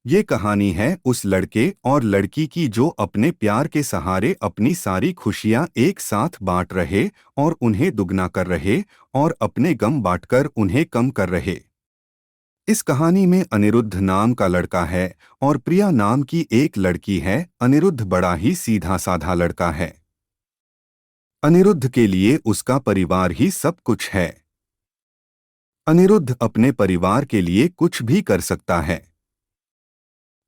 ये कहानी है उस लड़के और लड़की की जो अपने प्यार के सहारे अपनी सारी खुशियां एक साथ बांट रहे और उन्हें दुगना कर रहे और अपने गम बांटकर उन्हें कम कर रहे। इस कहानी में अनिरुद्ध नाम का लड़का है और प्रिया नाम की एक लड़की है। अनिरुद्ध बड़ा ही सीधा साधा लड़का है। अनिरुद्ध के लिए उसका परिवार ही सब कुछ है। अनिरुद्ध अपने परिवार के लिए कुछ भी कर सकता है,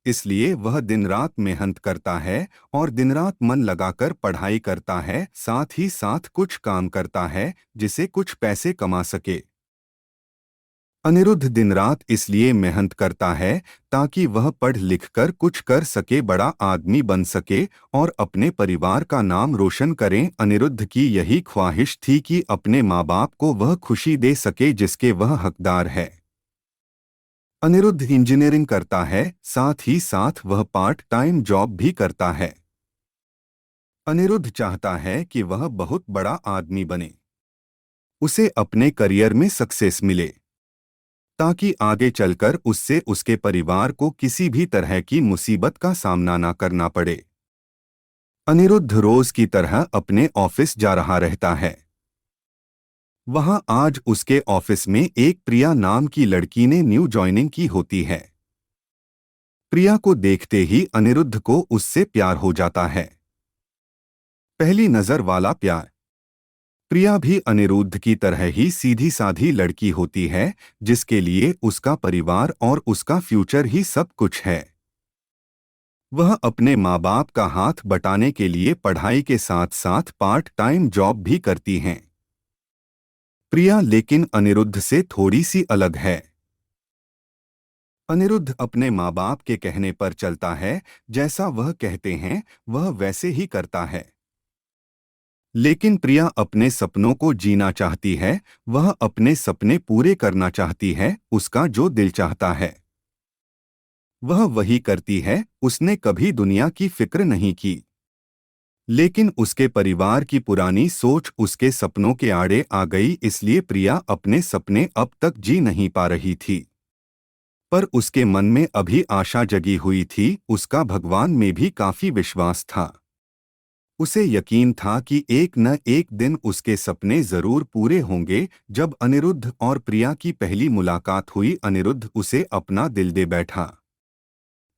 इसलिए वह दिन रात मेहनत करता है और दिन रात मन लगाकर पढ़ाई करता है, साथ ही साथ कुछ काम करता है जिसे कुछ पैसे कमा सके। अनिरुद्ध दिन रात इसलिए मेहनत करता है ताकि वह पढ़ लिख कर कुछ कर सके, बड़ा आदमी बन सके और अपने परिवार का नाम रोशन करें। अनिरुद्ध की यही ख्वाहिश थी कि अपने माँ बाप को वह खुशी दे सके जिसके वह हकदार है। अनिरुद्ध इंजीनियरिंग करता है, साथ ही साथ वह पार्ट टाइम जॉब भी करता है। अनिरुद्ध चाहता है कि वह बहुत बड़ा आदमी बने, उसे अपने करियर में सक्सेस मिले, ताकि आगे चलकर उससे उसके परिवार को किसी भी तरह की मुसीबत का सामना न करना पड़े। अनिरुद्ध रोज की तरह अपने ऑफिस जा रहा रहता है। वहां आज उसके ऑफिस में एक प्रिया नाम की लड़की ने न्यू ज्वाइनिंग की होती है। प्रिया को देखते ही अनिरुद्ध को उससे प्यार हो जाता है। पहली नजर वाला प्यार। प्रिया भी अनिरुद्ध की तरह ही सीधी साधी लड़की होती है, जिसके लिए उसका परिवार और उसका फ्यूचर ही सब कुछ है। वह अपने माँ बाप का हाथ बटाने के लिए पढ़ाई के साथ साथ पार्ट टाइम जॉब भी करती हैं। प्रिया लेकिन अनिरुद्ध से थोड़ी सी अलग है। अनिरुद्ध अपने माँ बाप के कहने पर चलता है, जैसा वह कहते हैं वह वैसे ही करता है। लेकिन प्रिया अपने सपनों को जीना चाहती है, वह अपने सपने पूरे करना चाहती है, उसका जो दिल चाहता है वह वही करती है। उसने कभी दुनिया की फिक्र नहीं की। लेकिन उसके परिवार की पुरानी सोच उसके सपनों के आड़े आ गई, इसलिए प्रिया अपने सपने अब तक जी नहीं पा रही थी। पर उसके मन में अभी आशा जगी हुई थी, उसका भगवान में भी काफी विश्वास था। उसे यकीन था कि एक न एक दिन उसके सपने जरूर पूरे होंगे। जब अनिरुद्ध और प्रिया की पहली मुलाकात हुई, अनिरुद्ध उसे अपना दिल दे बैठा।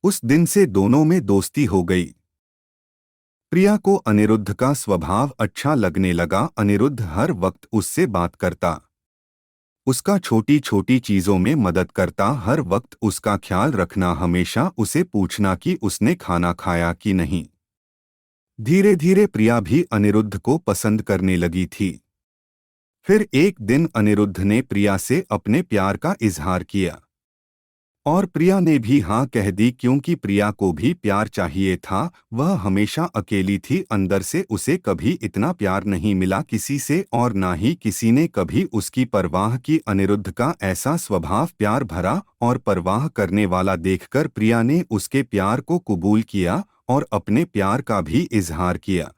उस दिन से दोनों में दोस्ती हो गई। प्रिया को अनिरुद्ध का स्वभाव अच्छा लगने लगा। अनिरुद्ध हर वक्त उससे बात करता, उसका छोटी छोटी चीजों में मदद करता, हर वक्त उसका ख्याल रखना, हमेशा उसे पूछना कि उसने खाना खाया कि नहीं। धीरे धीरे प्रिया भी अनिरुद्ध को पसंद करने लगी थी। फिर एक दिन अनिरुद्ध ने प्रिया से अपने प्यार का इजहार किया और प्रिया ने भी हाँ कह दी, क्योंकि प्रिया को भी प्यार चाहिए था। वह हमेशा अकेली थी, अंदर से उसे कभी इतना प्यार नहीं मिला किसी से और ना ही किसी ने कभी उसकी परवाह की। अनिरुद्ध का ऐसा स्वभाव प्यार भरा और परवाह करने वाला देखकर प्रिया ने उसके प्यार को कबूल किया और अपने प्यार का भी इजहार किया।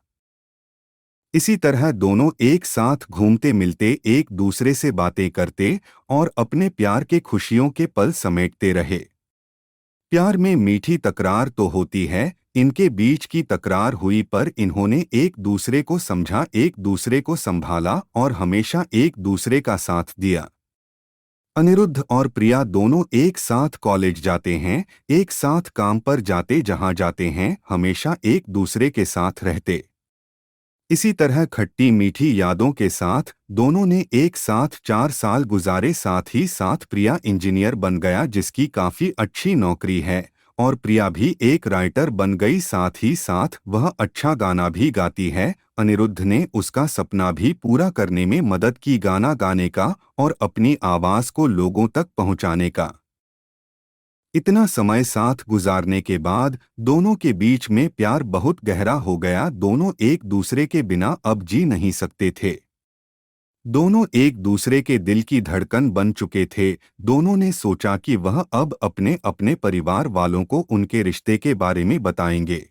इसी तरह दोनों एक साथ घूमते मिलते, एक दूसरे से बातें करते और अपने प्यार के खुशियों के पल समेटते रहे। प्यार में मीठी तकरार तो होती है, इनके बीच की तकरार हुई पर इन्होंने एक दूसरे को समझा, एक दूसरे को संभाला और हमेशा एक दूसरे का साथ दिया। अनिरुद्ध और प्रिया दोनों एक साथ कॉलेज जाते हैं, एक साथ काम पर जाते, जहां जाते हैं हमेशा एक दूसरे के साथ रहते। इसी तरह खट्टी मीठी यादों के साथ दोनों ने एक साथ 4 साल गुजारे। साथ ही साथ प्रिया इंजीनियर बन गया, जिसकी काफी अच्छी नौकरी है, और प्रिया भी एक राइटर बन गई। साथ ही साथ वह अच्छा गाना भी गाती है। अनिरुद्ध ने उसका सपना भी पूरा करने में मदद की, गाना गाने का और अपनी आवाज को लोगों तक पहुंचाने का। इतना समय साथ गुजारने के बाद दोनों के बीच में प्यार बहुत गहरा हो गया। दोनों एक दूसरे के बिना अब जी नहीं सकते थे। दोनों एक दूसरे के दिल की धड़कन बन चुके थे। दोनों ने सोचा कि वह अब अपने अपने परिवार वालों को उनके रिश्ते के बारे में बताएंगे।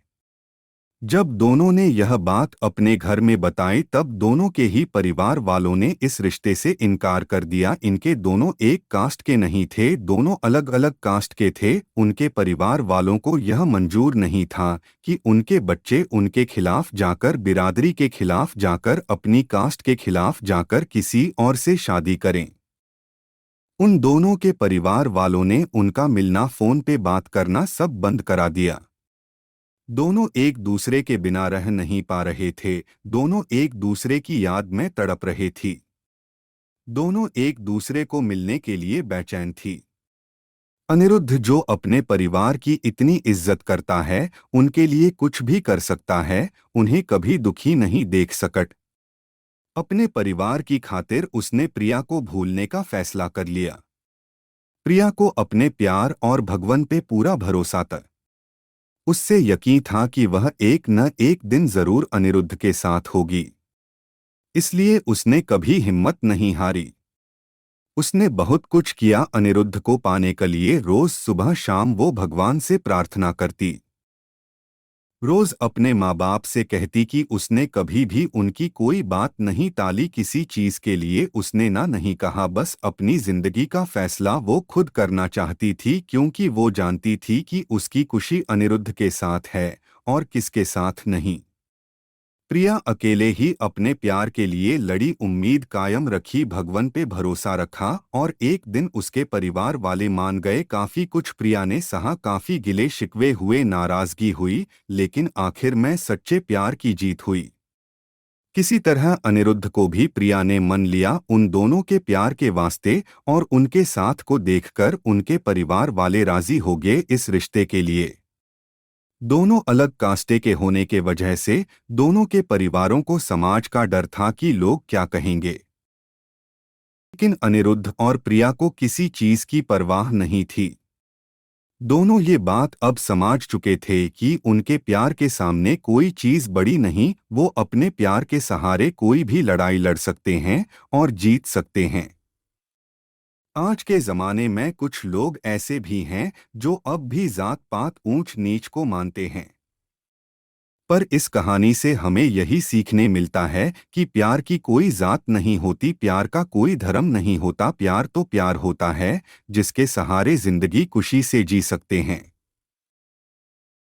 जब दोनों ने यह बात अपने घर में बताई तब दोनों के ही परिवार वालों ने इस रिश्ते से इनकार कर दिया। इनके दोनों एक कास्ट के नहीं थे, दोनों अलग अलग कास्ट के थे। उनके परिवार वालों को यह मंजूर नहीं था कि उनके बच्चे उनके खिलाफ जाकर, बिरादरी के खिलाफ जाकर, अपनी कास्ट के खिलाफ जाकर किसी और से शादी करें। उन दोनों के परिवार वालों ने उनका मिलना, फोन पे बात करना सब बंद करा दिया। दोनों एक दूसरे के बिना रह नहीं पा रहे थे, दोनों एक दूसरे की याद में तड़प रहे थी, दोनों एक दूसरे को मिलने के लिए बेचैन थी। अनिरुद्ध जो अपने परिवार की इतनी इज्जत करता है, उनके लिए कुछ भी कर सकता है, उन्हें कभी दुखी नहीं देख सकट। अपने परिवार की खातिर उसने प्रिया को भूलने का फैसला कर लिया। प्रिया को अपने प्यार और भगवान पे पूरा भरोसा था। उससे यकीन था कि वह एक न एक दिन जरूर अनिरुद्ध के साथ होगी, इसलिए उसने कभी हिम्मत नहीं हारी। उसने बहुत कुछ किया अनिरुद्ध को पाने के लिए। रोज सुबह शाम वो भगवान से प्रार्थना करती, रोज अपने माँ बाप से कहती कि उसने कभी भी उनकी कोई बात नहीं टाली, किसी चीज के लिए उसने ना नहीं कहा, बस अपनी जिंदगी का फैसला वो खुद करना चाहती थी, क्योंकि वो जानती थी कि उसकी खुशी अनिरुद्ध के साथ है और किसके साथ नहीं। प्रिया अकेले ही अपने प्यार के लिए लड़ी, उम्मीद कायम रखी, भगवान पे भरोसा रखा और एक दिन उसके परिवार वाले मान गए। काफी कुछ प्रिया ने सहा, काफी गिले शिकवे हुए, नाराजगी हुई, लेकिन आखिर में सच्चे प्यार की जीत हुई। किसी तरह अनिरुद्ध को भी प्रिया ने मन लिया, उन दोनों के प्यार के वास्ते, और उनके साथ को देखकर उनके परिवार वाले राजी हो गए इस रिश्ते के लिए। दोनों अलग कास्टे के होने के वजह से दोनों के परिवारों को समाज का डर था कि लोग क्या कहेंगे, लेकिन अनिरुद्ध और प्रिया को किसी चीज की परवाह नहीं थी। दोनों ये बात अब समझ चुके थे कि उनके प्यार के सामने कोई चीज बड़ी नहीं, वो अपने प्यार के सहारे कोई भी लड़ाई लड़ सकते हैं और जीत सकते हैं। आज के ज़माने में कुछ लोग ऐसे भी हैं जो अब भी जात पात ऊंच नीच को मानते हैं, पर इस कहानी से हमें यही सीखने मिलता है कि प्यार की कोई जात नहीं होती, प्यार का कोई धर्म नहीं होता, प्यार तो प्यार होता है जिसके सहारे जिंदगी खुशी से जी सकते हैं।